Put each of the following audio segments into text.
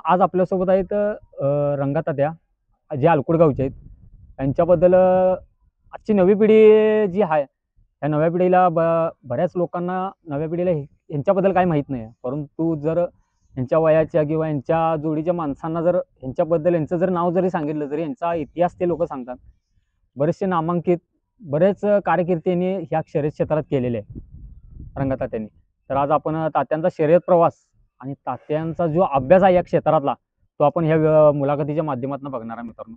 आज आपल्यासोबत आहेत रंगातात्या जे अलकुड गावचे आहेत. त्यांच्याबद्दल आजची नवी पिढी जी आहे त्या नव्या पिढीला बऱ्याच लोकांना नव्या पिढीला यांच्याबद्दल काही माहीत नाही आहे. परंतु जर यांच्या वयाच्या किंवा यांच्या जोडीच्या माणसांना जर यांच्याबद्दल यांचं जर नाव जरी सांगितलं तरी यांचा इतिहास ते लोक सांगतात. बरेचसे नामांकित बरेच कारकिर्दीने ह्या शर्यत क्षेत्रात केलेले आहे रंगातात्यांनी. तर आज आपण तात्यांचा शर्यत प्रवास आणि तात्यांचा जो अभ्यास आहे या क्षेत्रातला तो आपण ह्या मुलाखतीच्या माध्यमातून बघणार आहे मित्रांनो.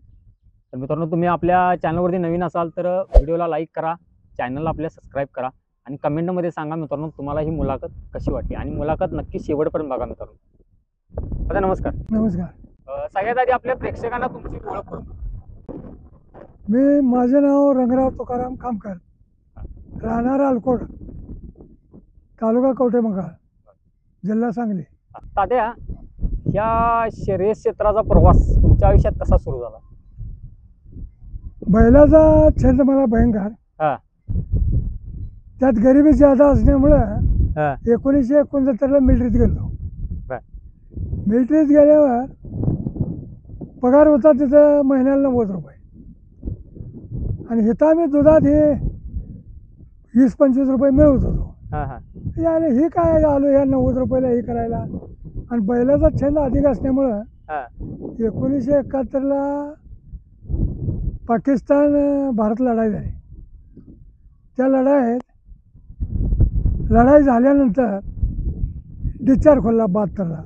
तर मित्रांनो, तुम्ही आपल्या चॅनलवरती नवीन असाल तर व्हिडिओला लाईक करा, चॅनलला आपल्या सबस्क्राईब करा आणि कमेंटमध्ये सांगा मित्रांनो तुम्हाला ही मुलाखत कशी वाटली आणि मुलाखत नक्की शेवटपर्यंत बघा मित्रांनो. दादा नमस्कार. नमस्कार. सगळ्यात आधी आपल्या प्रेक्षकांना तुमची ओळख करून द्या. माझे नाव रंगराव तुकाराम खामकर, राहणार अलकोड, तालुका कवठेमंकाळ, जिल्हा सांगली. तात्या, ह्या शर्यत क्षेत्राचा प्रवास तुमच्या आयुष्यात कसा सुरू झाला? बैलाचा छंद मला भयंकर. त्यात गरिबी ज्यादा असल्यामुळं 1969ला मिलिटरीत गेलो. मिलिटरीत गेल्यावर पगार होता तिथं महिन्याला 90 रुपये आणि इथं आम्ही दुधात हे 20-25 रुपये मिळवत होतो. आणि हे काय आलो ह्या 90 रुपयाला हे करायला. आणि बैलाचा छंद अधिक असल्यामुळं 1971ला पाकिस्तान भारत लढाई झाली. त्या लढाई झाल्यानंतर डिस्चार्ज खोलला 72ला.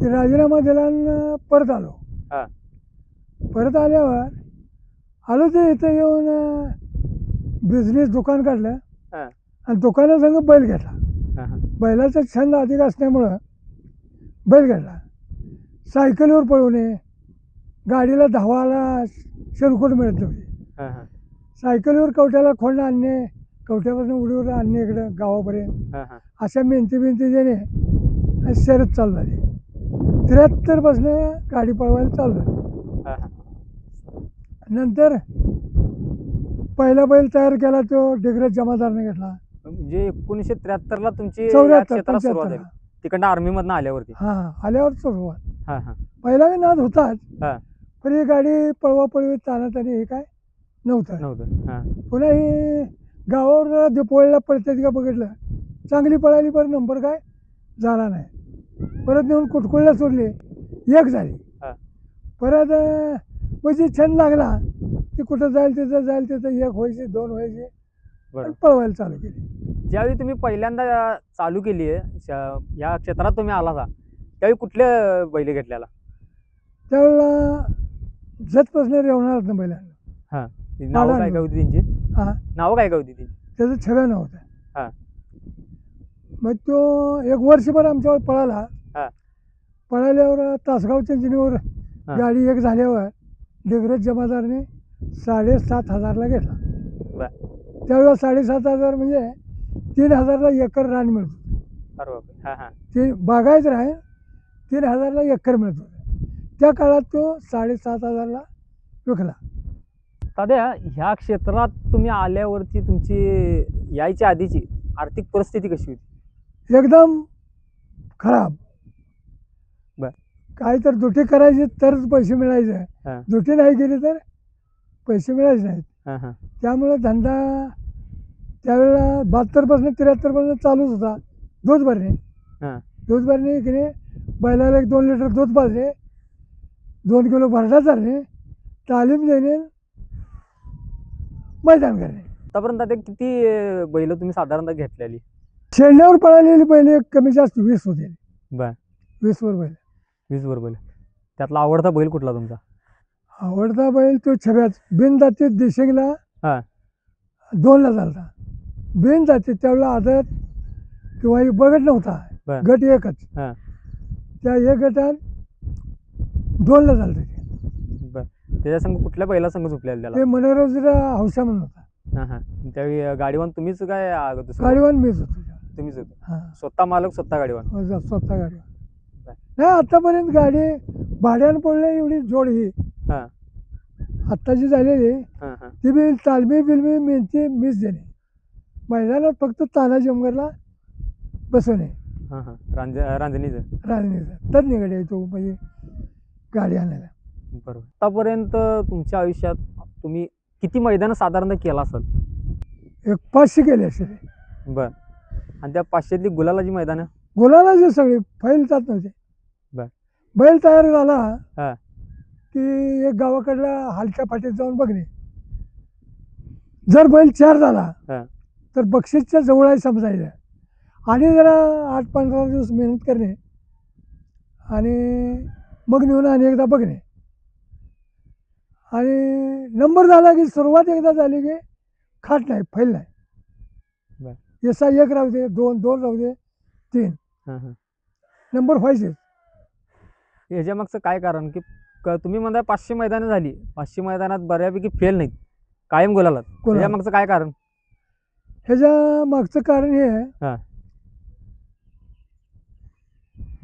ते राजीनामा दिला आणि परत आलो. परत आल्यावर आलो ते इथं येऊन बिझनेस दुकान काढलं आणि दुकानासंग बैल घेतला. बैलाचा छंद अधिक असल्यामुळं बैल घेतला. सायकलीवर पळवणे, गाडीला धावाला शेणखोट मिळत नव्हती. सायकलीवर कवट्याला खोंड आणणे, कवट्यापासून उडीवर आणणे इकडं गावापर्यंत, अशा मेहनती त्याने शर्यत चालू झाली. 73 गाडी पळवायला चालू झाली. नंतर पहिला बैल तयार केला तो डिग्रज जमादारने घेतला. म्हणजे 1973ला तुमची क्षेत्रात सुरुवात झाली तिकडनं आर्मी मधनं आल्यावरती? आल्यावर सुरुवात. पहिला बी नाद होताच, पण ही गाडी पळवापळवी तानातानी हे काय नव्हतं. पुन्हा ही गावावर दिपोळीला पळतात का बघितलं, चांगली पळाली, पण नंबर काय झाला नाही. परत नेऊन कुटकुळला सोडली, एक झाली. परत म्हणजे छंद लागला की कुठं जाईल तिथं एक व्हायचे, 2 व्हायचे, पळवायला चालू केली. ज्यावेळी तुम्ही पहिल्यांदा चालू केली आहे या क्षेत्रात तुम्ही आला था त्यावेळी कुठले बैल घेतलेला? त्यावेळेला जतपासून रेवणार ना बैलांना. नाव काय काय होती त्यांची? नाव काय काय होती त्यांची? त्याचं 6 नाव होतं. मग तो 1 वर्षभर आमच्यावर पळाला. पळाल्यावर तासगावच्या जिनीवर गाडी एक झाल्यावर डिग्रज जमादारने 7,500ला घेतला. त्यावेळेला 7,500 म्हणजे 3,000ला एकर रान मिळत होतं. ते बागायत राहे 3,000ला एकर मिळत होतं. त्या काळात तो 7,500ला विकला. दादा, ह्या क्षेत्रात तुम्ही आल्यावरती तुमची यायच्या आधीची आर्थिक परिस्थिती कशी होती? एकदम खराब. काय तर दुटी करायची तरच पैसे मिळायचे, दुटी नाही केली तर पैसे मिळायचे नाहीत. त्यामुळे धंदा त्यावेळेला 72 73 चालूच होता. दूध भरणे की नाही, बैलाला 1-2 लिटर दूध पाजणे, 2 किलो भरडा चालणे, तालीम देणे, मैदान करणे. आतापर्यंत आता किती बैल तुम्ही साधारणतः घेतलेली? शेंड्यावर पळालेली बैल कमी जास्त 20 होते. 20 वर बैल. 20 वर बैल. त्यातला आवडता बैल कुठला तुमचा? आवडता बैल तो छब्याच. बिन जाती देशिंगला 2ला झालता. बिन जाती त्यावेळेला आदत किंवा बगट नव्हता, गट एकच. त्या 1 गटात 2ला झालता. त्याच्या संघ कुठल्या बैला संघ झोपलेला त्याला? ते मनोरंजन हौसा म्हणून होता. त्यावेळी गाडीवान तुम्हीच काय? गाडीवान मीच होतो. तुम्हीच होतो? स्वतः मालक, स्वतः गाडीवान? स्वतः गाडीवान. नाही, आतापर्यंत गाडी भाड्यानं पडले एवढी जोड ही आत्ताची झालेली ती बी तालमी बिलमी मेहनती मीच देणे. मैदानात फक्त ताना जमगरला बसवणे. हां हां रांजणीचं. रांजणीचा तज्ञ गाडी आहे तो, म्हणजे गाडी आणायला. बरोबर. आतापर्यंत तुमच्या आयुष्यात तुम्ही किती मैदानं साधारणतः केला असाल? एक 500 केले असे. बर. आणि त्या 500तली गुलालाची मैदानं? गुलाला जे सगळे फैल जात नव्हते. बर. बैल तयार झाला हा. की एक गावाकडल्या हालच्या फाटीत जाऊन बघणे. जर बैल 4 झाला हा. तर बक्षीसच्या जवळ आहे समजायचं, आणि जरा 8-15 दिवस मेहनत करणे आणि मग नेऊन आणि एकदा बघणे. आणि नंबर झाला की सुरुवात एकदा झाली की खाट नाही, फैल नाही. बर. यसा 1 राहू दे, 2 राहू दे, 3 हां हां. नंबर व्हायचे. ह्याच्या मागचं काय कारण की तुम्ही म्हणता 500 मैदानं झाली, 500 मैदानात बऱ्यापैकी फेल नाहीत, कायम गुलालात. ह्याच्या मागचं काय कारण? ह्याच्या मागचं कारण हे आहे, हां.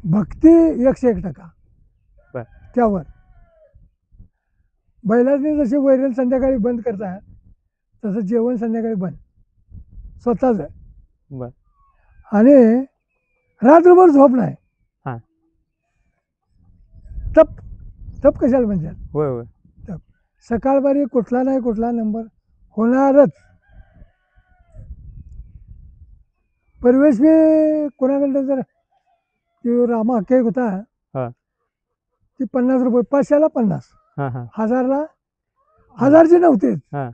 भक्ती 101%. बर. त्यावर बैलांनी जशी वैरण संध्याकाळी बंद करतात तसं जेवण संध्याकाळी बंद स्वतःच आहे. बर. आणि रात्रभर झोप नाही. हां. तप तप कशाला म्हणतात? होय होय. तप. सकाळबारी कुठला नाही कुठला नंबर होणारच. परवेश मी कोणाकडं जर ते रामा हक्के होता, हां. ती 50 रुपये, 500ला 50, हां हां. 1000ला 1000चे नव्हतेच हां.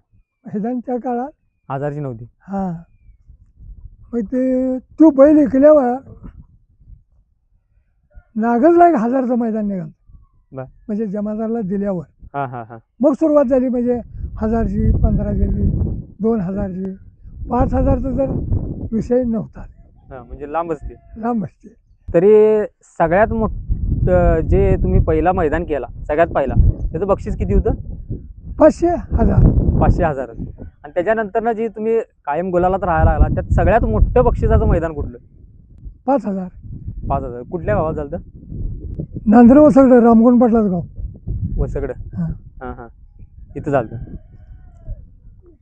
त्या काळात. 1000ची नव्हती. हां. मग ते तू बैल ऐकल्यावर नागजला 1000चं मैदान निघालं. बर. म्हणजे जमादारला दिल्यावर हां हां हां. मग सुरुवात झाली. म्हणजे 1000ची, 1500ची, 2000ची, 5000चा जर विषय नव्हता. हां, म्हणजे लांबच ते. लांब असते. तरी सगळ्यात मोठं जे तुम्ही पहिला मैदान केला, सगळ्यात पहिला, त्याचं बक्षीस किती होतं? 500, 1000. 500,000. आणि त्याच्यानंतर जी तुम्ही कायम गुलालात राहायला लागला, त्यात सगळ्यात मोठं बक्षिसाचं मैदान कुठलं? 5000. 5,000. कुठल्या गावात झालं होतं? नांदरे सगळं रामगुण पाटलाच गाव. वसगडं. हां. हां हां. तिथं झालं होतं.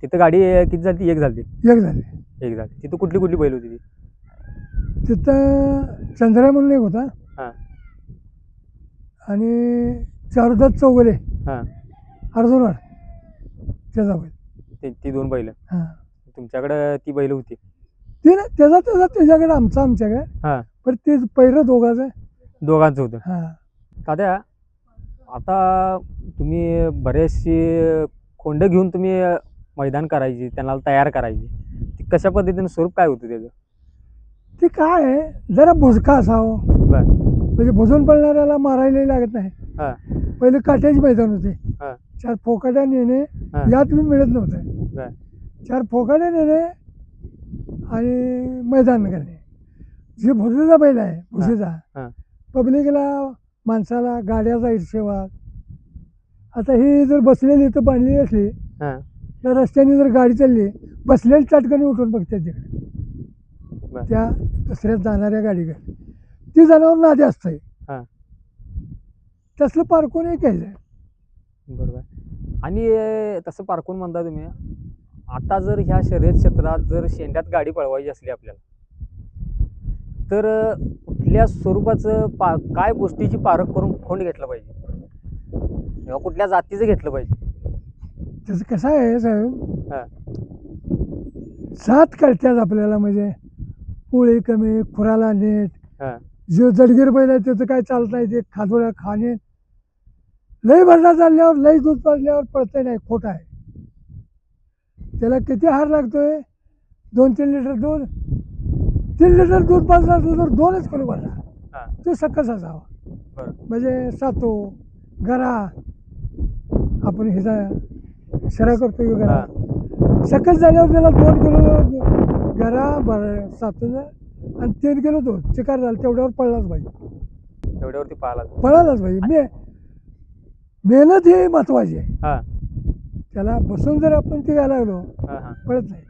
तिथं गाडी किती झाली? एक झाली. एक झाले. एक झाली. तिथं कुठली कुठली बैल होती ती? तिथं चंद्रा म्हणून एक होता. हां. आणि चारुदत्त चौगले हां. अर्जुनवाड त्याचा बैल. ती 2 बैल. हां. तुमच्याकडं ती बैल होती? ते ना त्याच्याकडे आमच्याकडे. हां. पण ते पहिलं दोघाचं. दोघांचं होतं. हां. तात्या, आता तुम्ही बरेचशी खोंड घेऊन तुम्ही मैदान करायची, त्यांना तयार करायची, ती कशा पद्धतीने स्वरूप काय होतं त्याचं? ते काय आहे, जरा भुजका असावं. बर. म्हणजे भुजून पडणाऱ्याला मारायला लागत नाही. हां. पहिले काट्याची मैदान होते. हां. 4 फोकाट्या नेणे हां. यात मी मिळत नव्हतं. बर. 4 फोकाट्या नेणे आणि मैदान करणे. जे भुजेचा बैल आहे, भुजेचा हां. पब्लिकला, माणसाला, गाड्याचा हिशेबात. आता ही जर बसलेली तर बांधलेली असली हां. तर रस्त्याने जर गाडी चालली, बसलेली चटकनी उठून बघतात तिकडे बर. त्या दुसऱ्या जाणाऱ्या गाडीकडे. ती जनावर नादी असते. हां. तसलं पारखून एक घ्यायचं. बरोबर. आणि तसं पारखून म्हणता तुम्ही, आता जर ह्या शर्यत क्षेत्रात जर शेंड्यात गाडी पळवायची असली आपल्याला, तर कुठल्या स्वरूपाचं काय गोष्टीची पारख करून खोंड घेतलं पाहिजे, किंवा कुठल्या जातीचं घेतलं पाहिजे? तसं कसं आहे साहेब, हां. सात कळत्यात आपल्याला. म्हणजे पोळी कमी, खुराला नेट. हां. जो जडगीर बैल आहे त्याचं काय चालत नाही, ते खादोळ्या खाणे. लई भरला चालल्यावर, लई दूध पाजल्यावर पळतंय नाही, खोट आहे. त्याला किती हार लागतोय? 2-3 लिटर दूध. 3 लिटर दूध पाजलं असलं तर 2च किलो भरला. हां. तो सकस असावा. बरं. म्हणजे सातो गरा, आपण ह्याचा शरा करतो गरा, सकस झाल्यावर त्याला 2 किलो गरा सातोचा आणि 3 किलो दूध चिकार झालं, तेवढ्यावर पळलाच पाहिजे. तेवढ्यावरती पळालाच पाहिजे. मेहनत ही महत्वाची आहे. हां. त्याला बसून जर आपण ते घ्यायला लागलो, हां हां. पळत नाही.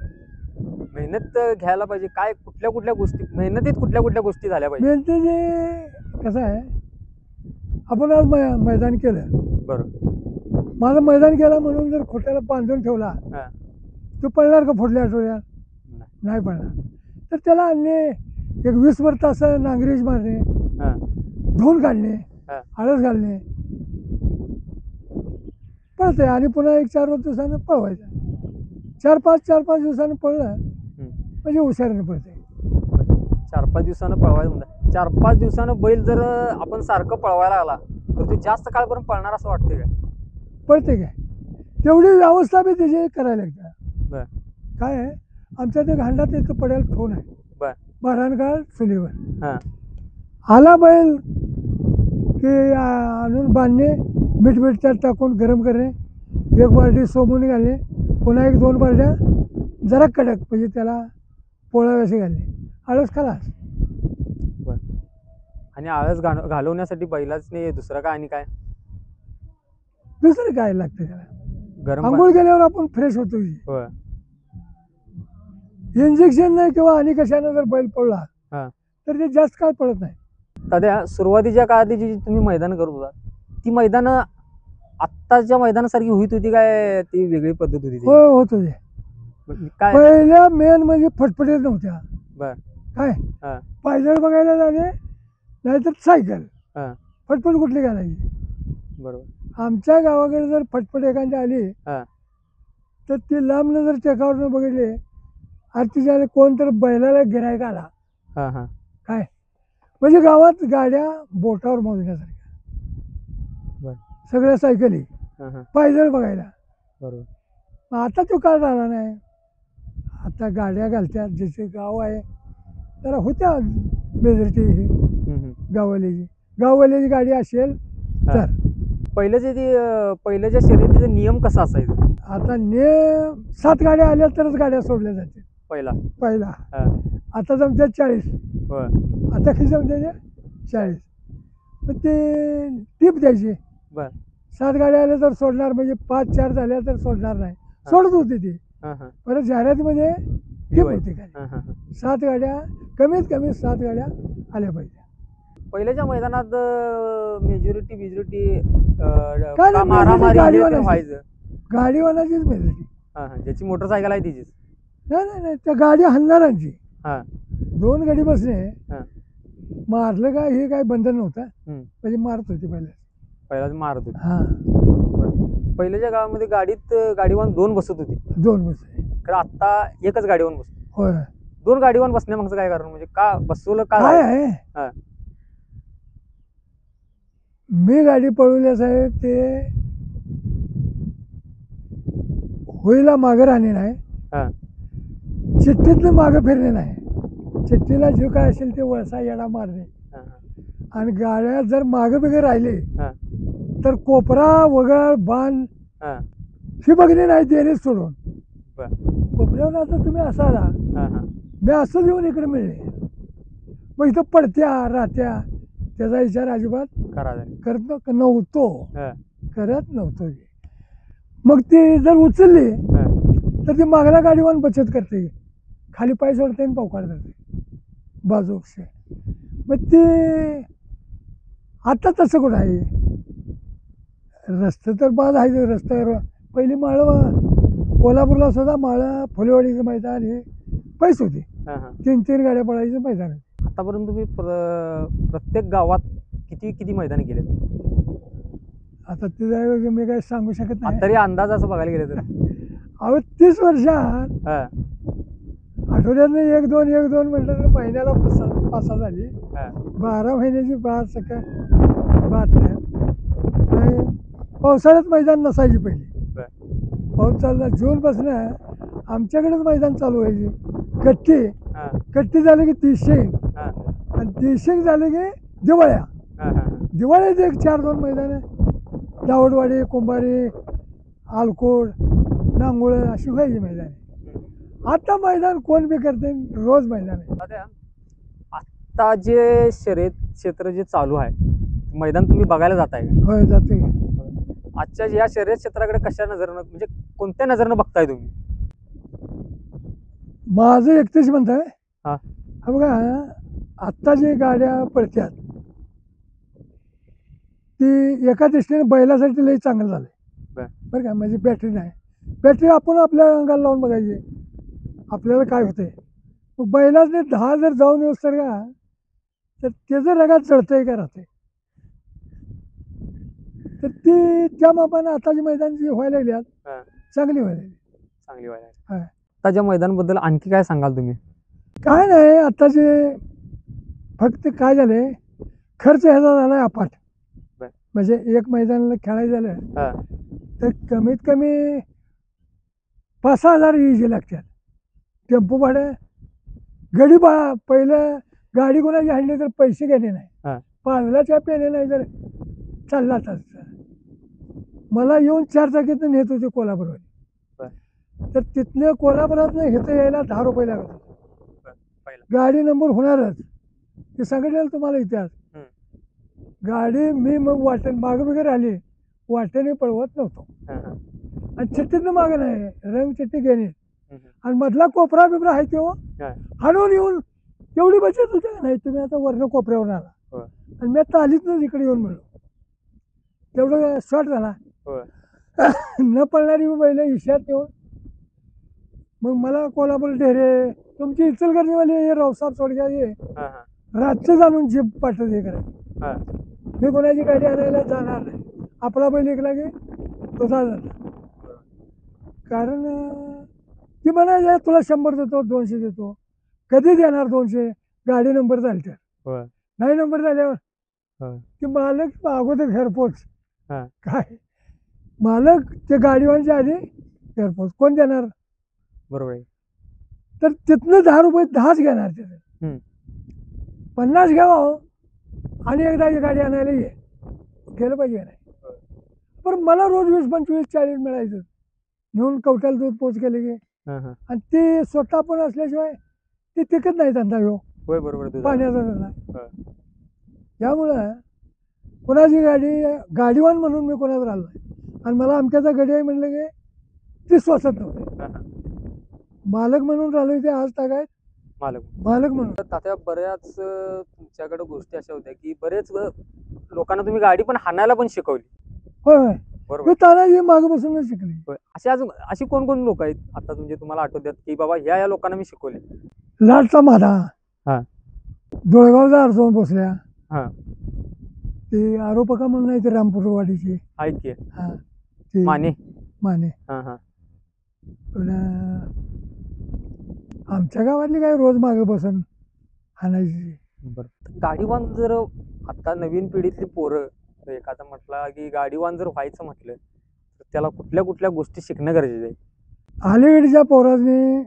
मेहनत घ्यायला पाहिजे. काय कुठल्या कुठल्या गोष्टी मेहनतीत कुठल्या कुठल्या गोष्टी झाल्या पाहिजे? मेहनतीचे कसं आहे, आपण आज मैदान केलं. बरोबर. माझं मैदान केलं म्हणून जर खोट्याला बांधून ठेवला, हां. तो पळणार का पुढल्या आठवड्यात? नाही. नाही पळणार. तर त्याला अन्य एक 20 तास नांगरेज मारणे, हा धुवून काढणे, हा. आळस घालणे, पळते आणि पुन्हा एक 4 दिवसानं पळवायचं. 4-5 दिवसानं पळलं म्हणजे हुशारीने पळते. 4-5 दिवसानं पळवायला म्हणता. 4-5 दिवसानं बैल जर आपण सारखं पळवायला लागला तर तो जास्त काळपर्यंत पळणार असं वाटतंय का? पळते काय तेवढी व्यवस्था बी त्याची करायला लागते. बर काय आहे आमच्या ते घांडात इथं पडेल ठोन आहे, बर बराणकाळ चुलीवर. हा आला बैल की आणून बांधणे, मीठ त्यात टाकून गरम करणे, 1 बारडी सोमून घालणे, पुन्हा 1-2 बारड्या जरा कडक म्हणजे त्याला पोळाव्याशी घालणे, आळस खलास. बर आणि आळस घालवण्यासाठी बैलाच दुसरं काय आणि काय दुसरं काय लागतं त्याला? गरम आंघोळ केल्यावर आपण फ्रेश होतो. होय इंजेक्शन नाही किंवा आणि कशानं जर बैल पडला हा. तर ते जास्त काळ पडत नाही. सध्या सुरुवातीच्या काळात जी तुम्ही मैदान करत होता ती मैदानं आत्ताच्या मैदानासारखी होत होती काय ती वेगळी पद्धत होती ती? हो होत होते. काय पहिल्या मेन म्हणजे फटफटीत नव्हत्या. बर काय हा पायदळ बघायला जाणे नाहीतर सायकल. हा फटफट कुठली घालायची? बरोबर. आमच्या गावाकडे जर फटफट एखादी आली हा तर ती लांबनं जर टेकावर बघितली आणि तिच्या कोण तर बैलाला गिरायक आला हा हा काय म्हणजे गावात गाड्या बोटावर मोजण्यासारख्या बर सगळ्या सायकली हा हा पायदळ बघायला. बरोबर. आता तो काळ राहिला नाही. आता गाड्या घालत्यात. जसे गाव आहे तर होत्या मेजॉरिटी गाववाल्याची गाडी असेल तर. पहिल्याचे पहिल्याच्या शर्यतीचा नियम कसा असायचा? आता 7 गाड्या आल्या तरच गाड्या सोडल्या जाते. पहिला हा. आता जमतात 40. होय. आता किती जमते 40. मग ते टीप द्यायची. बर 7 गाड्या आल्या तर सोडणार म्हणजे 5-4 झाल्या तर सोडणार नाही. सोडत होती ती. परत जाहिरातीमध्ये टीप होती काय 7 गाड्या कमीत कमी 7 गाड्या आल्या पाहिजे. पहिल्याच्या मैदानात मेजॉरिटी काय नाही, मारामारी गाडीवाल्याची. व्हायचं. गाडीवाल्याचीच मेजॉरिटी. ज्याची मोटरसायकल आहे तिचीच. नाही त्या गाडी हाणणारांची. हा 2 गाडी बसणे हा. मारलं का हे काय बंधन नव्हतं म्हणजे मारत होती पहिला मारत होती. हा पहिल्याच्या काळामध्ये गाडीवान 2 बसत होती. 2 बसले. तर आता एकच गाडीवान बसतो. होय 2 गाडीवान बसण्यामागचं काय कारण म्हणजे का बसवलं काय काय? आहे हा. मी गाडी पळवल्या साहेब ते होईला मागं राहणे नाही, हा चिठ्ठीतनं मागं फिरणे नाही. चिठ्ठीला जे काय असेल ते वळसा येडा मारणे. हा, आणि गाड्या जर मागं बिगं राहिले हा, तर कोपरा वगळ बाण हा, ही बघणे नाही देणे सोडून. बर. कोपऱ्यावर आता तुम्ही असाला हा, हा. मी असं येऊन इकडे मिळले मग इथं पडत्या राहत्या त्याचा विचार अजिबात करत नव्हतो. हा, करत नव्हतो. मग ती जर उचलली हा. तर ती मागल्या गाडीवर बचत करते, खाली पाय सोडते आणि पावकाळ करते बाजू. मग ते आता तसं कुठं आहे? रस्ते तर बाद आहे. रस्त्यावर पहिली माळं कोल्हापूरला सुद्धा माळं फुलेवाडीचं मैदान हे पैसे होते. हा, हा. 3 गाड्या पळायचं मैदान. आतापर्यंत तुम्ही प्रत्येक गावात किती मैदान केले? आता ते मी काही सांगू शकत नाही. तरी अंदाज असं बघायला गेले तर अहो 30 वर्षात हा, आठवड्यातनं 1-2 म्हटलं तर महिन्याला 5-6 झाली. हा, 12 महिन्याची 72. पावसाळ्यात मैदान नसायची पहिली. बर. पाऊस चालला जूनपासनं आमच्याकडेच मैदान चालू व्हायची. हा, कट्टी झाली की 300 हा, आणि 300 झाले की दिवाळ्या. हा, हा. दिवाळीत एक 4-2 मैदान दावडवाडी, कुंभारी, आलकोड, नांगुळ अशी व्हायची मैदान. आता मैदान कोण बी करते, रोज मैदान आहे. आता जे शर्यत क्षेत्र जे चालू आहे मैदान तुम्ही बघायला जाताय का? होय जाते. आजच्या या शर्यत क्षेत्राकडे कशा नजरेनं म्हणजे कोणत्या नजरेनं बघताय तुम्ही? माझं एकटेच म्हणताय. हा. हा बघा आत्ता जे गाड्या पडत्यात ती एका दृष्टीने बैलासाठी लई चांगलं झालं. बरं का? म्हणजे बॅटरी नाही. बॅटरी आपण आपल्या अंगाला लावून बघायची आपल्याला काय होते. मग बैलाने 10 जर जाऊन येऊस तर का तर त्याचं रगात चढतंय का राहते. तर ती त्या मापानं आताची मैदान जी व्हायला लागली हा. चांगली व्हायला लागली. चांगली व्हायला हा. आताच्या मैदानाबद्दल आणखी काय सांगाल तुम्ही? काय नाही आताचे फक्त काय झाले खर्च ह्याचा झालाय अफाट. बर. म्हणजे एक मैदानाला खेळायचं झालं तर कमीत कमी 5-6 हजार इजी लागतात. टेम्पो भाडं गडी पहिलं गाडी कोणाची आणली तर पैसे गेले नाही. हा. पाजलाच्या पेले नाही तर चालला तास. मला येऊन 4 चाकीतून नेत होते कोल्हापूरवर. तर तिथनं कोल्हापुरातनं इथं यायला 10 रुपये लागत होते. गाडी नंबर होणारच ते सांगितलेलं तुम्हाला इतिहास. गाडी मी मग मागं वगैरे आली वाटेने पळवत नव्हतो. आणि चिठ्ठीतनं मागं नाही रंग चिठ्ठी घेणे आणि मधला कोपरा बिपरा आहे तो हाणून येऊन एवढी बचत होती का नाही. तुम्ही आता वरनं कोपऱ्यावर आला आणि मी तालीतनंच इकडे येऊन मिळलो. तेवढं शॉर्ट झाला. न पळणारी बैल इशात येऊन मग मला कोल्हापूर ढेरे तुमची इचलकरंजीवाली हे रावसाहेब सोडग्या ये रातचं जाणून जीप पाठवत हे करायचं. मी कोणाची गाडी आणायला जाणार नाही. आपला बैल ऐकला की तुझा जाणार. कारण ती म्हणायचे तुला 100 देतो 200 देतो. कधी देणार 200? गाडी नंबर झाली तर नाही नंबर झाल्यावर की मालक अगोदर घरपोच. काय मालक ते गाडीवानच्या आधी घरपोच कोण देणार? बरोबर आहे. तर तिथनं 10 रुपये 10च घेणार तिथे 50 घ्यावं आणि एकदा गाडी आणायला ये गेलं पाहिजे नाही. पण मला रोज 20, 25, 40 मिळायचं नेऊन कवट्याला दूध पोच केले की. आणि ते स्वतः पण असल्याशिवाय ते टिकत नाही धंदा ह्यो पाण्याचा धंदा. त्यामुळं कोणाची गाडीवान म्हणून मी कोणावर आलो नाही. आणि मला अमक्याचा गडी आहे म्हणलं की ती स्वसत नव्हते. मालक म्हणून राहिलो ते आज टाकायत मालक म्हणून. तात्या बऱ्याच तुमच्याकडे गोष्टी अशा होत्या की बरेच लोकांना तुम्ही गाडी पण हाणायला पण शिकवली. होय होय मी तानाजी मागे बसूनच शिकली. अशी कोण कोण लोक आहेत आता म्हणजे तुम्हाला आठवतात की बाबा ह्या लोकांना मी शिकवले? लाटचा मादा दोळगावचा अर्जून बसल्या ते आरोपका म्हणून आहे ते रामपूरवाडीची आहेत की. ते माने आमच्या गावातली काय रोज मागे बसून हाणायची. गाडीवान जर आता नवीन पिढीतली पोरं एखादा म्हटलं की गाडीवान जर व्हायचं म्हटलं तर त्याला कुठल्या कुठल्या गोष्टी शिकणं गरजेचं आहे? अलीकडच्या पोरांनी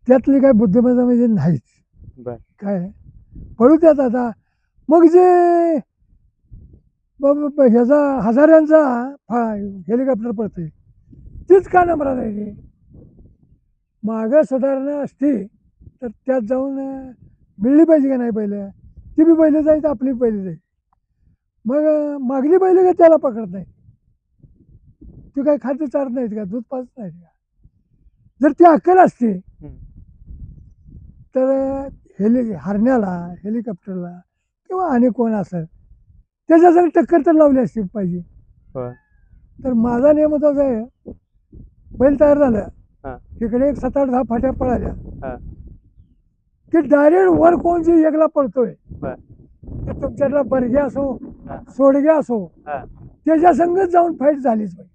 त्यातली काय बुद्धिमत्ता म्हणजे नाहीच. काय पळू त्यात आता मग जे ह्याचा हजारांचा हेलिकॉप्टर पडते तीच का नंबरात आहे ती. मागं सुधारणा असती तर त्यात जाऊन मिळली पाहिजे का नाही पहिलं. ती बी पहिलं जायचं आपली पहिली जाईल. मग मागली पहिलं का त्याला पकडत नाही. ती काय खाद्य चारत नाहीत का दूध पाजत नाहीत का. जर ती अक्कल असते तर हरण्याला हेलिकॉप्टरला किंवा आणि कोण असेल त्याच्या जर टक्कर तर लावली असती पाहिजे. तर माझा नियम होताच आहे बैल तयार झालं इकडे 7-8-10 फाट्या पळाल्या की डायरेक्ट वर कोण जे एकला पळतोय ते तुमच्यातला बरगे असो सोडगे असो त्याच्या संगच जाऊन फाईट झालीच पाहिजे.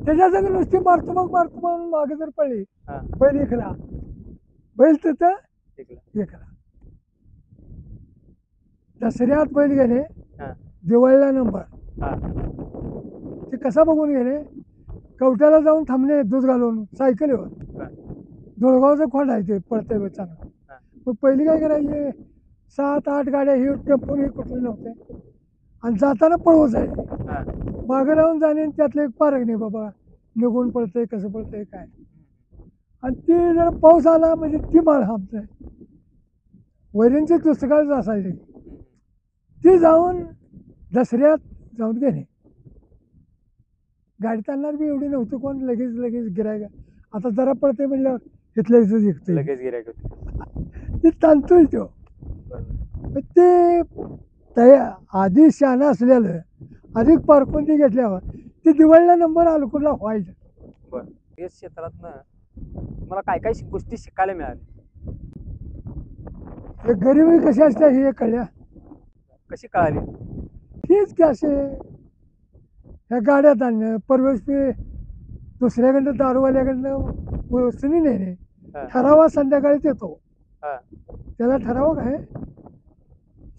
त्याच्या संग नुसती मारतो म्हणून मागे जर पडली बैल इकला बैल तिथं इकला. दसऱ्यात बैल गेले दिवाळीला नंबर ते कसा बघून गेले कवट्याला जाऊन थांबणे दूध घालून सायकलीवर. धुळगावचं खोंड आहे ते पडतंय चांगलं. मग पहिली काय करायचे 7-8 गाड्या ही टेम्पो ही कुठले नव्हते आणि जाताना पळवूच आहे मागे राहून जाणे त्यातलं एक पारख नाही बाबा निघून पडतंय कसं पडतंय काय. आणि ती जर पाऊस आला म्हणजे ती माळ हापतंय वैरींची दुष्काळच असायची ती जाऊन दसऱ्यात जाऊन गेले. गाडी चालणार बी एवढी नव्हती कोण लगेच गिरायक. आता जरा पडते म्हणलं इथल्या इथं जिंकतो लगेच गिरायक ते ताणतोय तो. ते आधी शहाणा असलेलं अधिक पारखून घेतल्यावर ते दिवाळीला नंबर अल्कोलला व्हायचं. क्षेत्रातनं मला काय काय गोष्टी शिकायला मिळाल्या. हे गरिबी कशी असते हे कळल्या. कशी कळाली? हेच की असे ह्या गाड्यात आणणं परवेश पे दुसऱ्याकडनं दारूवाल्याकडनं वसुली नाही रे. हा. ठरावा संध्याकाळीच येतो. हा. त्याला ठराव काय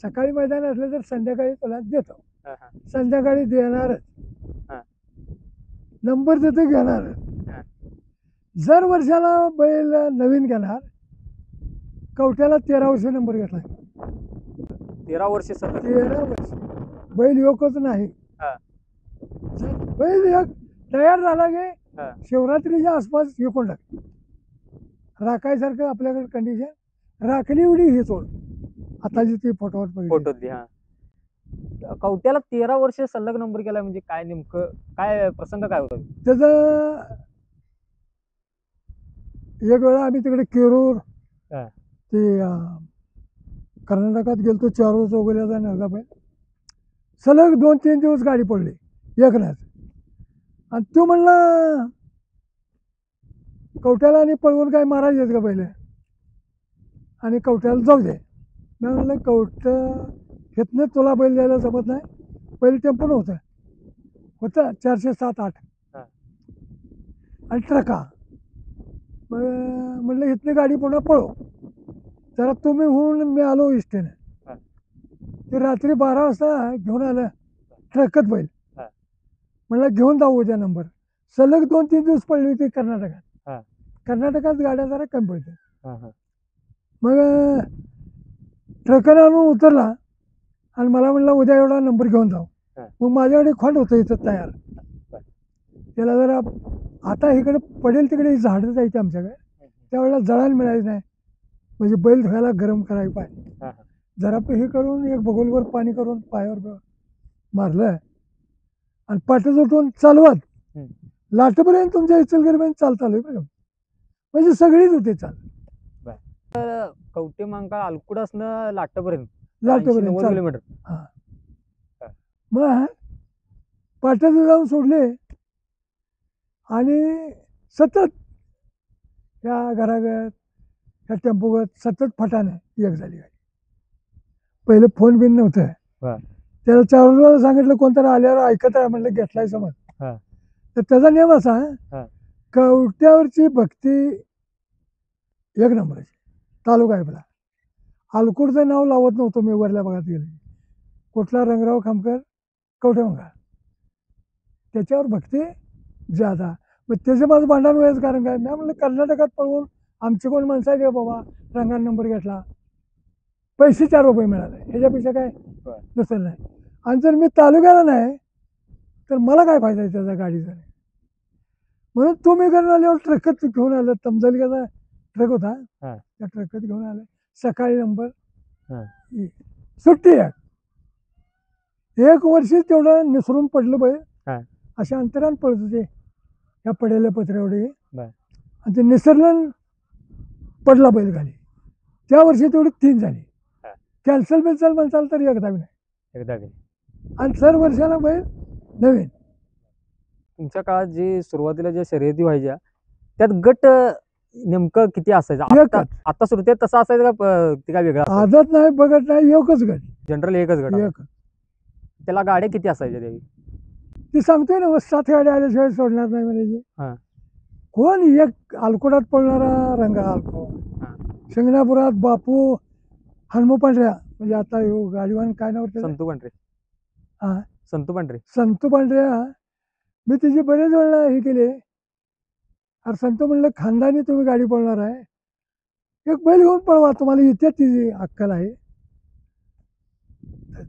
सकाळी मैदान असलं तर संध्याकाळी तुला देतो. हा, हा. संध्याकाळी देणारच. हा. नंबर तिथे घेणार. हा. जर वर्षाला बैल नवीन घेणार कवट्याला 13 वर्ष नंबर घेतला. 13 वर्ष सलग. 13 वर्ष बैल योकच नाही. हा. जर बैल एक तयार झाला की हा. शिवरात्रीच्या आसपास विकून टाक. राखायसारखं आपल्याकडे कंडिशन राखली एवढी ही सोड. आताची ती फोटोवर बघितली. फोटोतली. हा. कवट्याला 13 वर्ष सलग नंबर केला म्हणजे काय नेमकं काय प्रसंग काय होता? त्याचं एक वेळा आम्ही तिकडे केरूर हा. ते कर्नाटकात गेलतो. 4 चौगल्याचा नव्हता बैल. सलग 2-3 दिवस गाडी पडली एकनाच. आणि तो म्हणला कवट्याला आणि पळवून काय मारायचे का पहिले आणि कवट्याला जाऊ दे. मी म्हणलं कवट घेतनं तुला बैल द्यायला जमत नाही. पहिले टेम्पो नव्हतं होतं 407-8 हा. आणि ट्रका. मग म्हणलं इथनं गाडी पुन्हा पळव जरा तुम्ही होऊन मी आलो इष्टेने. हा. ते रात्री 12 वाजता घेऊन आलं ट्रकच बैल. हा. म्हणलं घेऊन जाऊ उद्या नंबर. सलग 2-3 दिवस पडली होती कर्नाटकात. हा. कर्नाटकात गाड्या जरा कमी पडतात. हा, हा. मग ट्रकनं आणून उतरला आणि मला म्हणला उद्या एवढा नंबर घेऊन जाऊ. हा. मग माझ्याकडे खोंड होतं इथं तयार. त्याला जरा आता इकडे पडेल तिकडे झाडं जायची आमच्याकडे. त्यावेळेला जळायला मिळायचं नाही. म्हणजे बैल धुवायला गरम करायला पाहिजे. हा, हा. जरा हे करून एक बगोलवर पाणी करून पायावर मारलं आणि पाठच उठून चालवत लाटपर्यंत तुमच्या इचलकरंजीपर्यंत चालू बरं. म्हणजे सगळीच होते चाल. कवटे मांका अलकुडासनं लाटपर्यंत लाटपर्यंत 90 चाल. किलोमीटर. हा. मग पाट्याचं जाऊन सोडले आणि सतत या घरागत या टेम्पोगत सतत फटाने एक झाली गाडी. पहिले फोन बिन नव्हतं. हा. त्याला चारोला सांगितलं कोणतरी आल्यावर ऐकत राहा म्हणलं घेतलाय समज. हा. तर त्याचा नियम असा हा. कवट्यावरची भक्ती एक नंबरची. तालुका आहे आपला. अलकुडचं नाव लावत नव्हतं मी वरल्या भागात गेले. कुठला रंगराव खामकर कवठे मंगा त्याच्यावर भक्ती ज्यादा. मग त्याचं माझं भांडण व्हायचं कारण काय. मी म्हणलं कर्नाटकात पळवून आमची कोण माणसं आहे बाबा रंगाने नंबर घेतला पैसे 4 रुपये मिळाले ह्याच्यापेक्षा काय दुसरं नाही. आणि जर मी तालुक्याला नाही तर मला काय फायदा आहे त्याचा गाडीचा. म्हणून तुम्ही करून आल्यावर ट्रकच घेऊन आलं. तमजलग्याचा ट्रक होता. हा. त्या ट्रकच घेऊन आलं. सकाळी नंबर हा. सुट्टी एक वर्ष तेवढं निसरून पडलं बैल. हा. अशा अंतरान पडत होते ह्या पडेल्या पत्र्यावडे. बर. आणि ते निसरलं पडला बैल खाली. त्या वर्षी तेवढी 3 झाली. हा. कॅन्सल बिन्सल म्हणसाल तर एकदा बी नाही. एकदा गेली. आणि सर वर्षाला बैल नवीन. तुमच्या काळात जी सुरुवातीला ज्या शर्यती व्हायच्या त्यात गट नेमकं किती असायचं? आता एकच. आता सुरुवातीत तसं असायचं का ते काय वेगळं? आदत नाही बघत नाही एकच गट. जनरल एकच गट. एक त्याला गाड्या किती असायच्या त्यावेळी? ती सांगतोय ना 7 गाड्या आल्याशिवाय सोडणार नाही म्हणायची. हा. कोण एक अलकुडात पळणारा रंगा अलको. हा. शिंगणापुरात बापू हनुमा पांढऱ्या म्हणजे आता गाडीवान काय नाव त्याचं? संतू पांढरे. हा. संतू पांढरे. संतू पांढऱ्या मी तिची बरेच वेळा हे केले. अरे संतू म्हणलं खानदानी तुम्ही गाडी पळणार आहे एक बैल घेऊन पळवा तुम्हाला इथे तिची अक्कल आहे.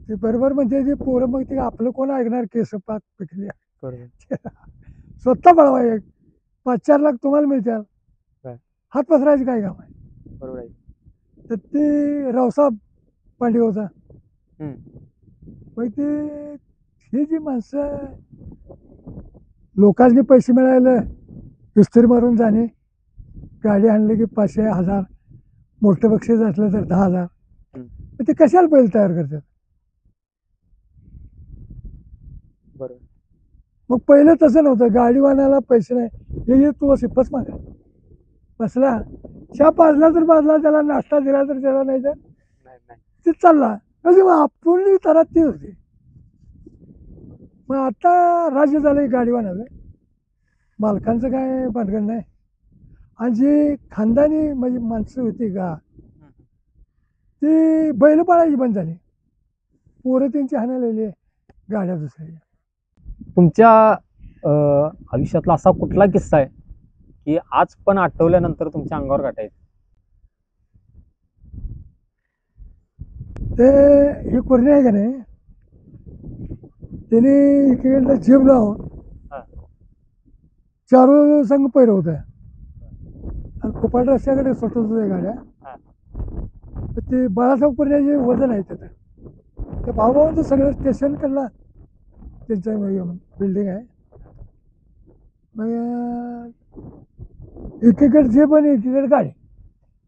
ते बरोबर म्हणजे ते पोरं मग ते आपलं कोण ऐकणार केस पाक पिकले. बरोबर. स्वतः पळवा एक 5-4 लाख तुम्हाला मिळतात. काय? हात पसरायचं काय काम आहे. बरोबर आहे. तर ते रावसाहेब पांडेगावचा हम्म. मग ते ही जी माणसं लोकांनी पैसे मिळायला विस्तीर मारून जाणे. गाडी आणली की 500-1000 मोठं बक्षीस असलं तर 10,000. मग ते कशाला बैल तयार करतात. बरोबर. मग पहिलं तसं नव्हतं. गाडीवाल्याला पैसे नाही हे तू सिप्पच मागा बसला चहा पाजला तर पाजला, त्याला नाश्ता दिला तर त्याला, नाही तर ते चालला. म्हणजे मग आपण तर ती होती. मग आता राज्य झालं गाडीवानाचं, मालकांचं काय भानगड नाही. आणि जी खानदानी म्हणजे माणसं होती का, ती बैल पाळायची बंद झाली. पोरं त्यांची हाणालेली गाड्या दुसऱ्या. तुमच्या आयुष्यातला असा कुठला किस्सा आहे की आज पण आठवल्यानंतर तुमच्या अंगावर काटा येते? ते हे कोरणे आहे का नाही, त्याने इकडलं जीभ लावून हा. चारू संघ पहिरं होतं आणि कोपाट रस्त्याकडे सुटत होत्या गाड्या. हा. तर ते बाळासाहेब कोरण्याचे वजन आहे त्याचं. त्या भाऊभावांचं सगळं स्टेशन कडला त्यांचं बिल्डिंग आहे. मग एकीकडे जीभ आणि एकीकडे गाडी,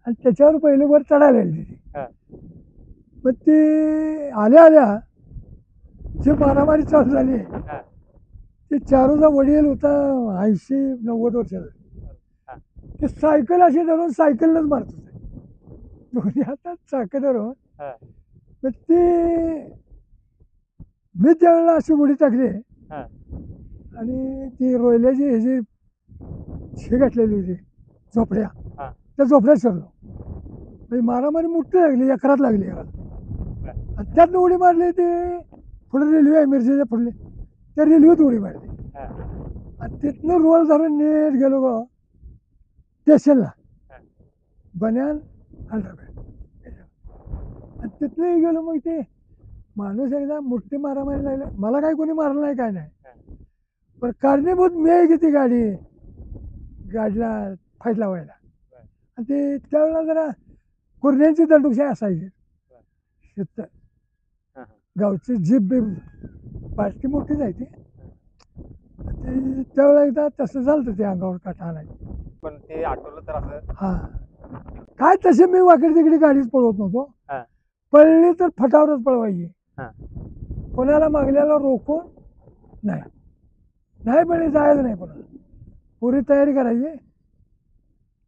आणि त्याच्यावर पहिले वर चढायला लागली ती. हा. मग ते आल्या आल्या जे मारामारी चालू झाली, हा. ते चारूचा वडील होता 80-90 वर्षाचा. ते सायकल अशी धरून सायकललाच मारत होते, दोन्ही हातात चाकं धरून. हा. मग ते मी त्यावेळेला अशी उडी टाकली हा. आणि ती रोयल्याची ह्याची शे घातलेली होती झोपड्या, हा. त्या झोपड्यात शिरलो. म्हणजे मारामारी मोठी लागली, एकरात लागली आणि त्यातनं उडी मारली. ते पुढे रेल्वे आहे मिरजेच्या पुढले, त्या रेल्वेत उडी मारली हा. आणि तिथनं रोल धरून नीट गेलो गो स्टेशनला, बन्यान अंडरपॅन्ट. आणि तिथनंही गेलो. मग ते माणूस एकदा मोठी मारामारी लागली. मला काही कोणी मारलं नाही, काय नाही, पण कारणीभूत मी आहे की ती गाडीला फाईट लावायला. आणि ते त्यावेळेला जरा कुर्ण्यांची दंडुकशाही असायची. शेत गावची जीप बीप पार्टी मोठी जायची. त्यावेळेला एकदा तसं झालं, ते अंगावर काटा आणायची. पण ते आठवलं तर असं हा, काय तसे मी वाकडी तिकडे गाडीच पळवत नव्हतो. हा. पळली तर फटावरच पळवायची, हा. कोणाला मागल्याला रोखून नाही. नाही पळली जायचं नाही, कोणाला पुरी तयारी करायची.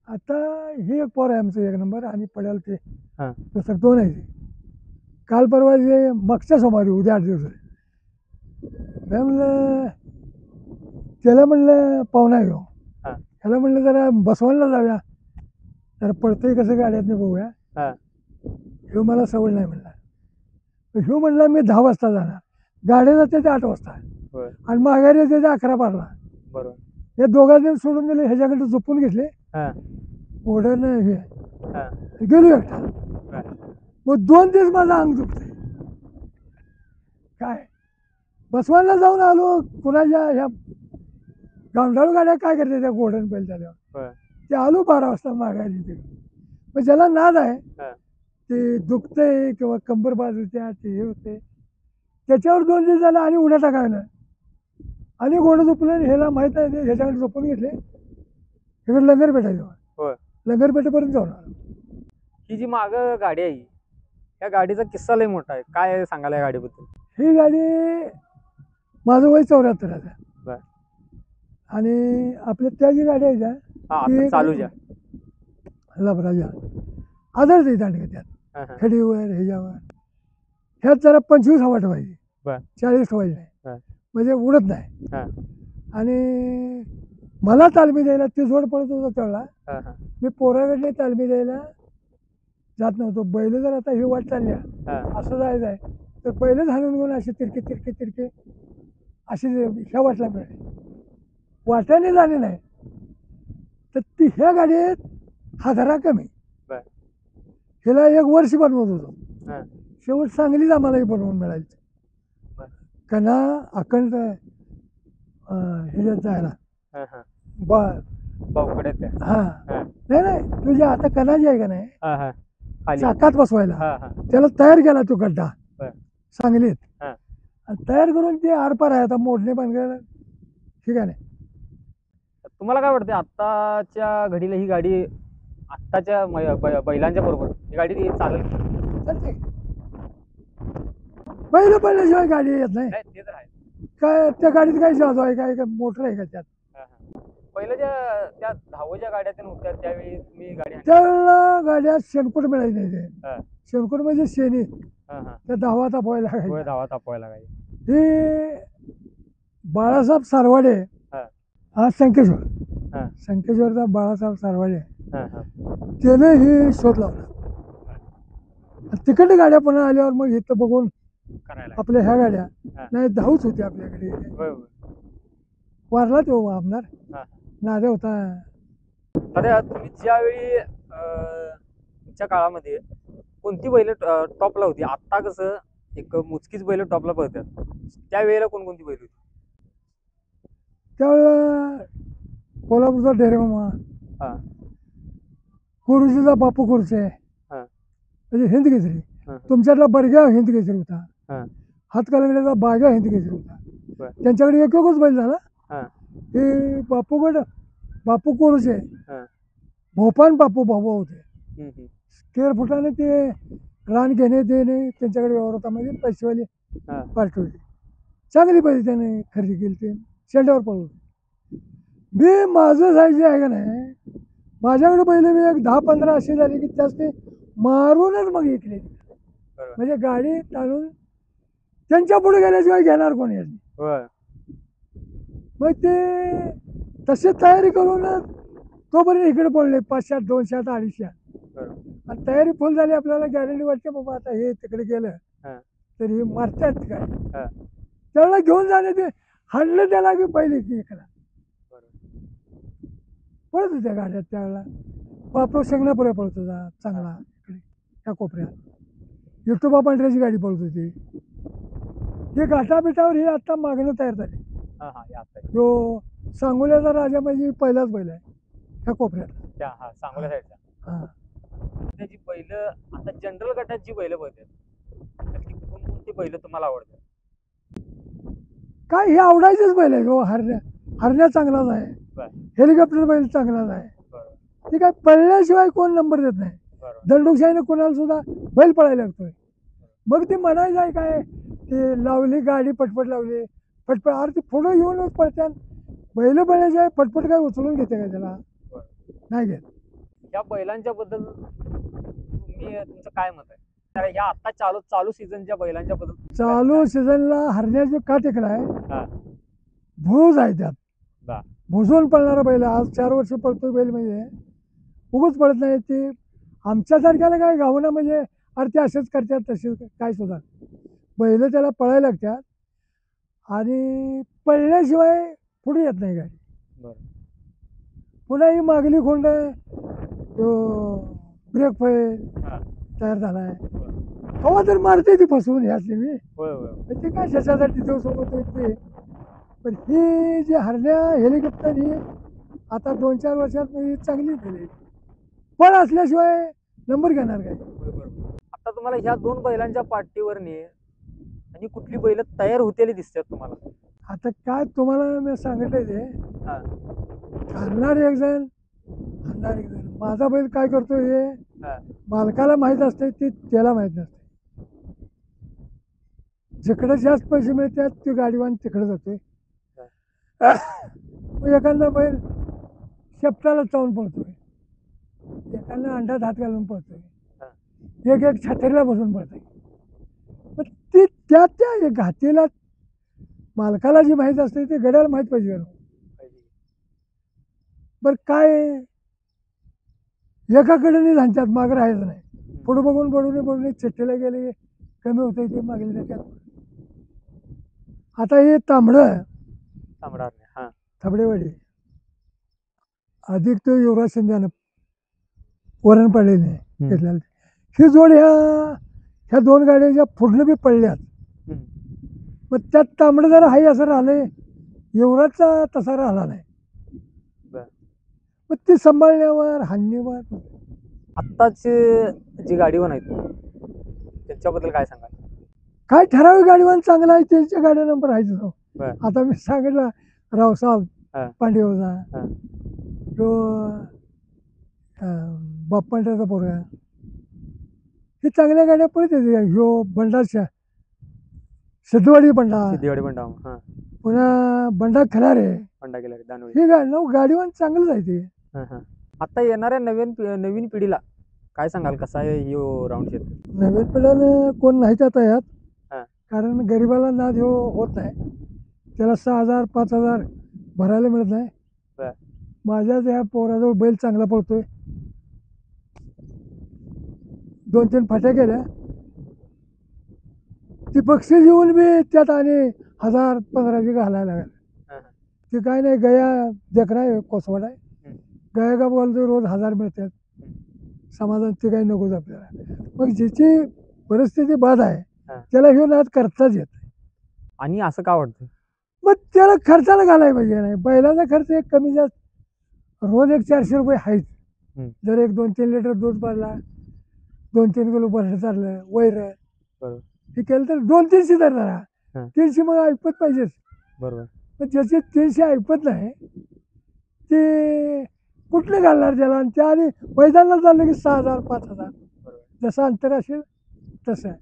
आता ही एक पोर आहे आमचं एक नंबर, आणि पळाल ते हा. दुसरं 2 आहे. ते काल परवा जे मागच्या सोमवारी, उद्या 8 दिवस मी म्हणलं, त्याला म्हणलं पाहुणा घेऊ, हा. त्याला म्हणलं जरा बसवायला जाऊया, जरा पडतंय कसं गाड्यातनं बघूया. हा. ह्यो मला सवय नाही म्हणला. ह्यो म्हणला मी 10 वाजता जाणार, गाड्या जाते ते 8 वाजता, होय. आणि माघारी येते ते 11 बारला. बरोबर. हे दोघांनी सोडून दिले, ह्याच्याकडे झोपून घेतले. हा. ओढ्यानं हे हा. गेलो एकटा. हा. मग 2 दिवस माझं अंग दुखतंय. काय बसवायला जाऊन आलो, कुणाच्या ह्या गावंढाळू गाड्या काय करते त्या गोडन बैल झाल्यावर, होय. ते आलो 12 वाजता माघारी. ते मग ज्याला नाद आहे, हा. ते दुखतंय किंवा कंबर बाजूच्या ते हे होते, त्याच्यावर 2 दिवस झाला आणि उड्या टाकायला आणि घोडं झोपलं. ह्याला माहीत आहे, ते ह्याच्याकडे झोपून घेतले. इकडे लंगरपेठ आहे, होय. लंगरपेठेपर्यंत जाऊन आलो. ही जी माग गाडी आहे, या गाडीचा किस्सा लय मोठा आहे. काय सांगायला या गाडीबद्दल? ही गाडी, माझं वय 74 आहे बर. आणि आपल्या त्या जी गाडी आहे हा, त्या, आता चालू ज्या लबराजा आदळते दांडगे त्यात, हा. हा. खडीवर ह्याच्यावर. ह्यात जरा 25 हवा ठेवायची, बर. 40 ठेवायची नाही, हा. म्हणजे उडत नाही. हा. आणि मला तालमी द्यायला ती जोड पडत होता त्यावेळेला. हा. हा. मी पोराकडे तालमी द्यायला जात नव्हतो. बैल जर आता ही वाट चालल्या, हा. असं जायचं आहे, तर बैलच हाणून घेऊन असे तिरके तिरके तिरके असे ह्या वाटला मिळाले, वाट्याने झाले नाही. तर ती ह्या गाडीत हादरा कमी. बर. हिला 1 वर्ष बनवत होतो. हा. शेवट सांगलीच आम्हालाही बनवून मिळायची. बर. कना अखंड ह्याच्यात जायला हा. हा. बा त्या हा, हा. नाही तुझ्या आता कना जी आहे का नाही, हा. हा. खाली. चाकात बसवायला, हा. हा. त्याला तयार केला तो गड्डा बर. सांगलीत. हा. आणि तयार करून ते आरपार आहे, आता मोडणे बांधकर ठीक आहे. तुम्हाला काय वाटतं, आत्ताच्या घडीला ही गाडी आत्ताच्या बैलांच्या बरोबर ही गाडी चालेल? चालते, बैल पडल्याशिवाय गाडी येत नाही. नाही, ते तर आहे. काय त्या गाडीत काय जादू आहे, काय मोटर आहे का त्यात? हा. हा. पहिल्याच्या त्या धावच्या गाड्या त्या होत्या त्यावेळी तुम्ही गाडी त्यावेळेला गाड्या शेणकूट मिळायची नाही ते. हा. शेणकूट म्हणजे शेणी हा हा त्या धावा तापवायला होय, लागायच्या. धावा तापवायला गाडी. ते बाळासाहेब सारवाडे हा. हा संकेश्वर हा. संकेश्वरचा बाळासाहेब सारवाडे हा हा त्याने ही शोध लावला. तिकडे गाड्या पुन्हा आल्यावर मग इथं बघून करायला आपल्या ह्या गाड्या हा. नाही धावच होती आपल्याकडे. होय होय. वारला तो आमदार हा. नाद्या होता. आता तुम्ही ज्यावेळी तुमच्या काळामध्ये कोणती बैल टॉपला होती? आता कसं एक मोजकीच बैल टॉपला पळतात, त्यावेळेला कोणकोणती बैल होती? त्यावेळेला कोल्हापूरचा डेरेमामा, हा. कुरुशीचा बापू कुरुशे हा. म्हणजे हिंद केसरी. हा. तुमच्यातला बर्ग्या हिंद केसरी होता. हा. हातकलंगड्याचा बाग्या हिंद केसरी होता. बर. त्यांच्याकडे एकच बैल झाला. हा. हे बापू कुरुशे हा. भोपान बापू भाऊ होते. हम्म, हम्म. स्क्वेअर फुटाने ते रान घेणे देणे त्यांच्याकडे व्यवहार होता. म्हणजे पैसेवाली हा. पार्टी होती. चांगली पैसे त्याने खरेदी केली. ते शेंड्यावर पळवली. मी माझं जायचे आहे का नाही, माझ्याकडे पहिले मी एक 10-15 अशी झाली की त्याच ते मारूनच मग ऐकले. बरोबर. म्हणजे गाडी टाळून त्यांच्या पुढे गेल्याशिवाय घेणार कोणी याची. होय. मग ते तशी तयारी करूनच तोपर्यंत इकडे पडले 500, 200, 250. बरोबर. आणि तयारी फुल झाली. आपल्याला गॅरंटी वाटते बाबा आता हे तिकडे गेलं हा. तरी हे मारतात गाडी. हा. त्यावेळेला घेऊन जाणे ते हाणलं त्याला की पहिले की इकडं पळत होत्या गाड्या त्यावेळेला. बापू शेंगणापुऱ्या पळत होता चांगला इकडे त्या कोपऱ्यात. युट्यूबा पांढऱ्याची गाडी पळत होती. हे घाटापिठावर ही आता मागणं तयार झाली. हा हा हे आता आहे. जो सांगोल्याचा राजा म्हणजे पहिलाच बैल आहे ह्या कोपऱ्यात. त्या हा सांगोल्या साईडचा. हा. त्याची बैल आता जनरल गटात जी बैल पळतात, तर ती कोणकोणती बैल तुम्हाला आवडतात? काय हे आवडायचेच बैल आहे. हरण्या चांगलाच आहे. बर. हेलिकॉप्टर बैल चांगलाच आहे. बरोबर. ते काय पळल्याशिवाय कोण नंबर देत नाही. बरोबर. दंडुकशाहीने कोणाला सुद्धा बैल पळायला लागतोय. मग ते म्हणायचं आहे काय, ते लावली गाडी पटपट लावली पटपट. अरे ते पुढं येऊनच पळत्यात. बैल पळल्याशिवाय पटपट काय उचलून घेते का त्याला? बरोबर. नाही घेत. या बैलांच्या बद्दल तुमचं काय मत आहे? तर या आता चालू सीझनच्या बैलांच्या बद्दल चालू सीझनला हरण्याचे का टेकलाय, हा. भूज आहे त्यात. बा. भुजून पळणारा बैल. आज 4 वर्ष पळतोय बैल म्हणजे उगच पळत नाही. ते आमच्यासारख्याला काय गावना म्हणजे अरे ते असेच करतात तसेच काय सुद्धा. बैल त्याला पळायला लागतात आणि पळल्याशिवाय पुढे येत नाही गाडी. बरं. पुन्हा ही मागली खोंड तो ब्रेक फैल हा. तयार झालाय. बरं. हवा तर मारते ती फसवून ह्यातली मी. होय होय. ते काय त्याच्यासाठी दिवस सोबत ते. पण ही जी हरण्या हेलिकॉप्टर ही आता 2-4 वर्षात म्हणजे चांगली केली. पण असल्याशिवाय नंबर घेणार काय? बरोबर. आता तुम्हाला ह्या 2 बैलांच्या पाठीवरनी आणि कुठली बैल तयार होतेली दिसतात तुम्हाला? आता काय तुम्हाला मी सांगितलंय ते हा. हरणार एक जण हरणार एक जण. माझा बैल काय करतो हे हा. मालकाला माहीत असते, ते त्याला माहीत नसते. जिकडे जास्त पैसे मिळतात ती गाडीवान तिकडे जातोय. मग एखादा बैल शेपटाला चावून पडतोय, एखादा अंड्यात हात घालून पडतोय, एक छातीला बसून पडतोय. पण ती त्या घातीला मालकाला जी माहीत असते ते गड्याला माहीत पाहिजे. बरं काय एकाकडे झांच्यात मागं राहायचं नाही. पुढं बघून चिठ्ठीला गेले कमी होते ते मागेल त्याच्यात. आता हे तांबडं हा. थबडेवाडी अधिक तो युवराज शिंद्यानं वरण पडलेले घेतलेलं. ही जोड ह्या 2 गाड्यांच्या पुढलं बी पडल्यात. मग त्यात तांबडं जरा हाय असं राहिलंय. युवराजचा तसा राहिला नाही. मग ती सांभाळण्यावर हाणण्यावर. आत्ताचे जी गाडीवान आहेत त्यांच्याबद्दल काय सांगाल? काय ठराविक गाडीवान चांगला आहे त्यांच्या गाड्या नंबर आहे तो. बर. आता मी सांगितलं रावसाहेब हा. पांडेवचा हा. तो बाप्पांड्याचा पोरगा. हे चांगल्या गाड्या पडत येते. ह्यो बंडाच्या सिद्धवाडी बंडा, सिद्धेवाडी पण डाव. हा. पुन्हा बंडा खलारे होंडा गेला दानोळी. ही गाडीवान चांगलंच आहे ते. आता येणाऱ्या नवीन पिढीला काय सांगाल, कसा आहे ही राऊंड क्षेत्र? नवीन पिढ्यानं कोण नाहीत आता यात. हा. कारण गरिबाला नाद ह्यो होत नाही. त्याला 6,000 5,000 भरायला मिळत नाही. बर. माझ्याच या पोराजवळ बैल चांगला पळतोय. 2-3 फाट्या केल्या. ती बक्षीस येऊन मी त्यात आणि 1,000-1,500 घालायला लागला. ते काय नाही, गया देखरा आहे, कोसवाड आहे. गया का बोलतो रोज 1,000 मिळतात. समाधान ते काही नकोच आपल्याला. मग ज्याची परिस्थिती बाद आहे त्याला ह्यो नाद करताच येत नाही. आणि असं का वाटतं? मग त्याला खर्चाला घालायला पाहिजे. नाही बैलाचा खर्च एक कमी जास्त रोज एक 400 रुपये आहेच. जर एक 2-3 लिटर दूध पाजला, 2-3 किलो बरं चाललं वैर हे केलं तर 200-300 धरणार. 300 मग ऐकत पाहिजेच. बरोबर. पण ज्याचे 300 ऐकत नाही ते कुठले घालणार त्याला? आणि त्या आधी मैदानाला चाललं की 6,000 5,000 जसं अंतर असेल तसं आहे.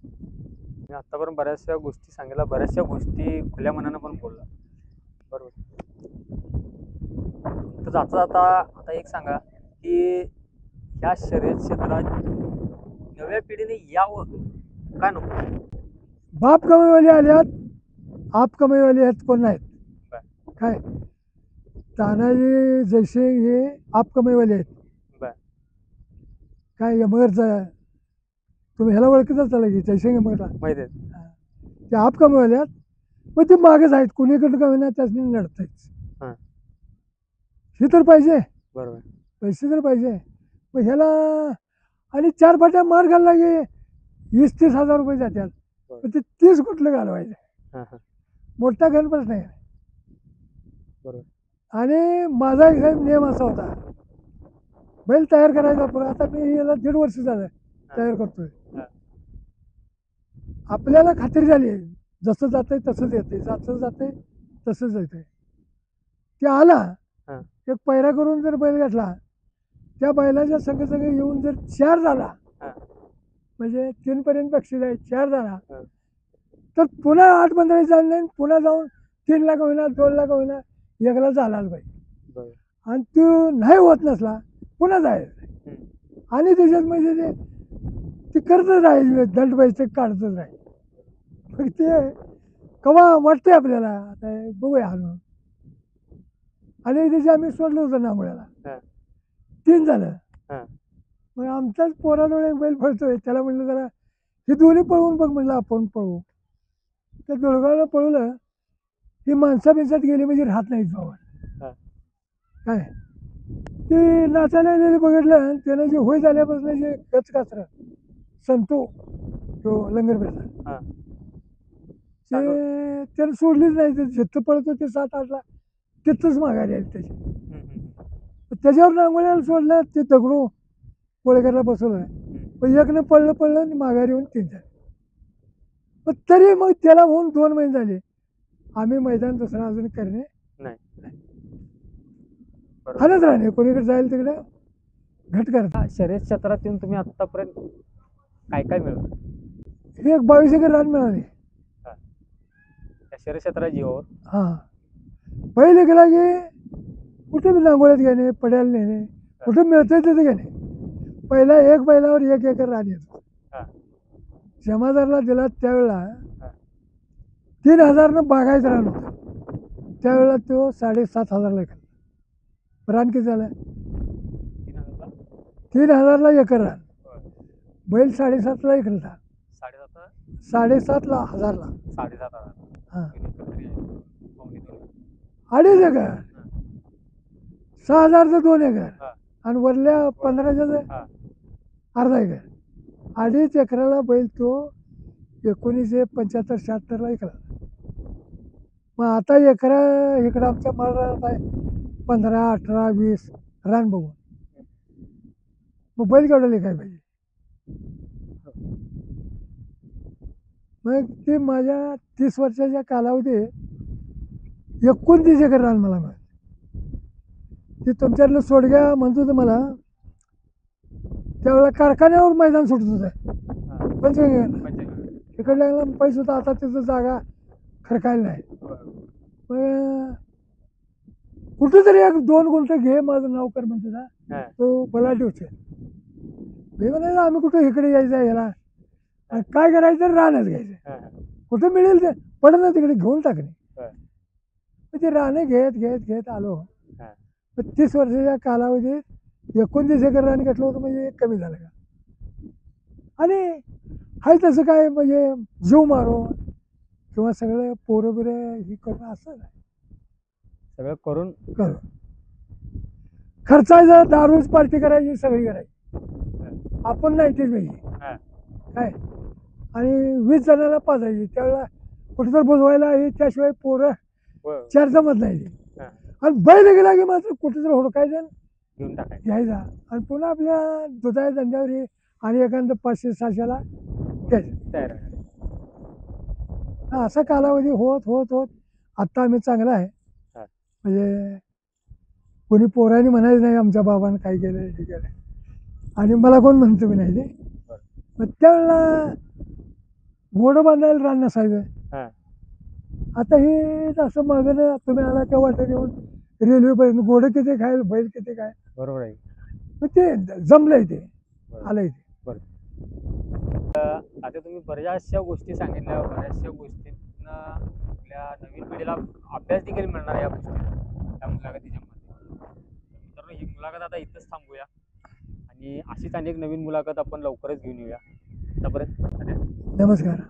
आतापर्यंत बऱ्याचशा गोष्टी सांगितल्या, बऱ्याचशा गोष्टी खुल्या मनानं पण बोलला. बरोबर. तर जाता जाता आता एक सांगा की ह्या शर्यत क्षेत्रात नव्या पिढीने यावं का नको? बाप कमाईवाले आल्यात, आप कमाईवाले आहेत कोण नाहीत. काय तानाजी जैसे हे आप कमाईवाले आहेत. काय यमगरचा तुम्ही ह्याला ओळखीचा चाला की जयसिंग यमगरला माहिती आहे ते आप कमाईवाले आहेत. मग ते मागेच आहेत, कुणीकडं कमी ना त्यासनी लढतायच. हे तर पाहिजे. बरोबर. पैसे तर पाहिजे. मग ह्याला आणि 4 फाट्या मार घालला की 20-30 हजार रुपये जातात. मग ते 30 कुठलं घालवायचं? मोठा गण प्रश्न आहे. बरोबर. आणि माझा एक नियम असा होता, बैल तयार करायचा. पण आता मी याला 1.5 वर्ष झालं तयार करतोय. आपल्याला खात्री झाली जसं जातंय तसंच येते, जसं जाते तसंच येते. ते आला एक पैरा करून जर बैल घातला, त्या बैलाच्या संघ येऊन जर 4 झाला म्हणजे 3 पर्यंत बक्षीस आहे, 4 झाला तर पुन्हा 8-15 झाले नाही, पुन्हा जाऊन 3 लाख होईना 2 लाख होईना 1 लाख झालाच पाहिजे. आणि तो नाही होत नसला पुन्हा जायचं. आणि त्याच्यात म्हणजे ते करतच राहील, दंड पैसे काढतच राहील. मग ते कवा वाटतंय आपल्याला आता बघूया आणून. आणि त्याची आम्ही सोडलं होतं नामुळ्याला 3 झालं. मग आमचाच पोराजवळ एक बैल पळतोय, त्याला म्हणलं जरा हे दोन्ही पळवून बघ, म्हणलं आपण पळवू. त्या दोळगावला पळवलं ही माणसा बिनसात गेली म्हणजे राहत नाहीत बाबा. काय ते नाचायला गेलेले बघितलं, त्यानं जे होय झाल्यापासून जे गच काचरा संतो तो लंगरपेठचा ते त्यानं सोडलीच नाही. ते जिथं पळतो ते 7-8 ला तिथंच माघारी आली त्याची. त्याच्यावर रांगोळ्याला सोडलं, ते दगडू कोळेकरला बसवलं. पण एकनं पळलं आणि माघारी येऊन 3 झाले. पण तरी मग त्याला होऊन 2 महिने झाले. आम्ही मैदान दुसरा अजून करणे नाही. हलत राहणे कोणीकडे जाईल तिकडे घट करता. शर्यत क्षेत्रात येऊन तुम्ही आतापर्यंत काय काय मिळवलं? हे एक 22 एकर रान मिळाले शर्यत क्षेत्राच्या जीवावर. हां, पहिले गेला की कुठे बी रांगोळ्यात घेणे, पड्याला नेणे, कुठे मिळतंय तिथे घेणे. पहिला एक बैलावर 1 एकर रान येतो. जमादारला दिला त्यावेळेला 3,000 बागायचं रान होतं. त्यावेळेला तो 7,500 ला घेतला. रान किती झालं? 3,000 ला एकर रान. बैल 7.5 ला ऐकला. 7.5 ला 1,000 ला 7,500. हां, 2.5 एकर. 6,000चं 2 एकर आणि वरल्या 15चं अर्धा एकर. 2.5 एकराला बैल तो 1975-76 ला ऐकला. मग आता इकडं आमच्या माल रानात आहे 15, 18, 20 रान बघून. मग बैल केवढा लिखाय पाहिजे? मग ते माझ्या 30 वर्षाच्या कालावधीत 29 एकर रान मला मिळालं. ते तुमच्यातलं सोडग्या म्हणतो होतं मला, त्यावेळेला कारखान्यावर मैदान सुटत होतं पंचगंगा. तिकडल्या पैसे होता, आता तिथं जागा खरकायला नाही. मग कुठं तरी एक 2 गुंठ घे माझं नाव कर म्हणतो ना हा. तो बलाढ्य उचल. मी म्हणायचं आम्ही कुठं इकडे यायचं याला आणि काय करायचं तर रानच घ्यायचं. हा. कुठं मिळेल ते पडत ना तिकडे घेऊन टाकणे. हा. मग ते राणे घेत घेत घेत आलो. हा. मग 30 वर्षाच्या कालावधीत 29 एकर रान घेतलं होतं म्हणजे कमी झालं का. आणि हाय तसं काय म्हणजे जीव मारो किंवा सगळे पोरं बिरं ही करणं असं नाही. सगळं करून करू खर्चायचं दारूच पार्टी करायची सगळी करायची आपण नाही तेच पाहिजे हा. काय. आणि 20 जणांना पाजायची त्यावेळेला कुठं तर बुजवायला हे त्याशिवाय पोरं व- चार जमत नाही. हा. आणि बैल गेला की मात्र कुठं तर हुडकायचं घेऊन टाकायचं. घ्यायचा आणि पुन्हा आपल्या दुधाच्या धंद्यावर हे आणि एखादं 500-600ला घ्यायचं. तयार आहे. हा, असा कालावधी होत होत होत आत्ता आम्ही चांगला आहे. हा. म्हणजे कोणी पोरांनी म्हणायचं नाही आमच्या बाबानं काय केलं हे केलं आणि मला कोण म्हणतो मी नाही ते. बरं. मग त्यावेळेला घोडं बांधायला रान नसायचं. हा. आता हे असं मागणं तुम्ही आला त्या वाटत येऊन रेल्वेपर्यंत घोडं किती खाय बैल किती काय बरोबर आहे. मग ते जमलंय ते बरं. आलंय ते. आता तुम्ही बऱ्याचशा गोष्टी सांगितल्या, बऱ्याचशा गोष्टींना आपल्या नवीन पिढीला अभ्यास देखील मिळणार आहे या गोष्टी त्या मुलाखतीच्या मध्ये. तर ही मुलाखत आता इथंच थांबूया आणि अशीच अनेक नवीन मुलाखत आपण लवकरच घेऊन येऊया. आतापर्यंत नमस्कार.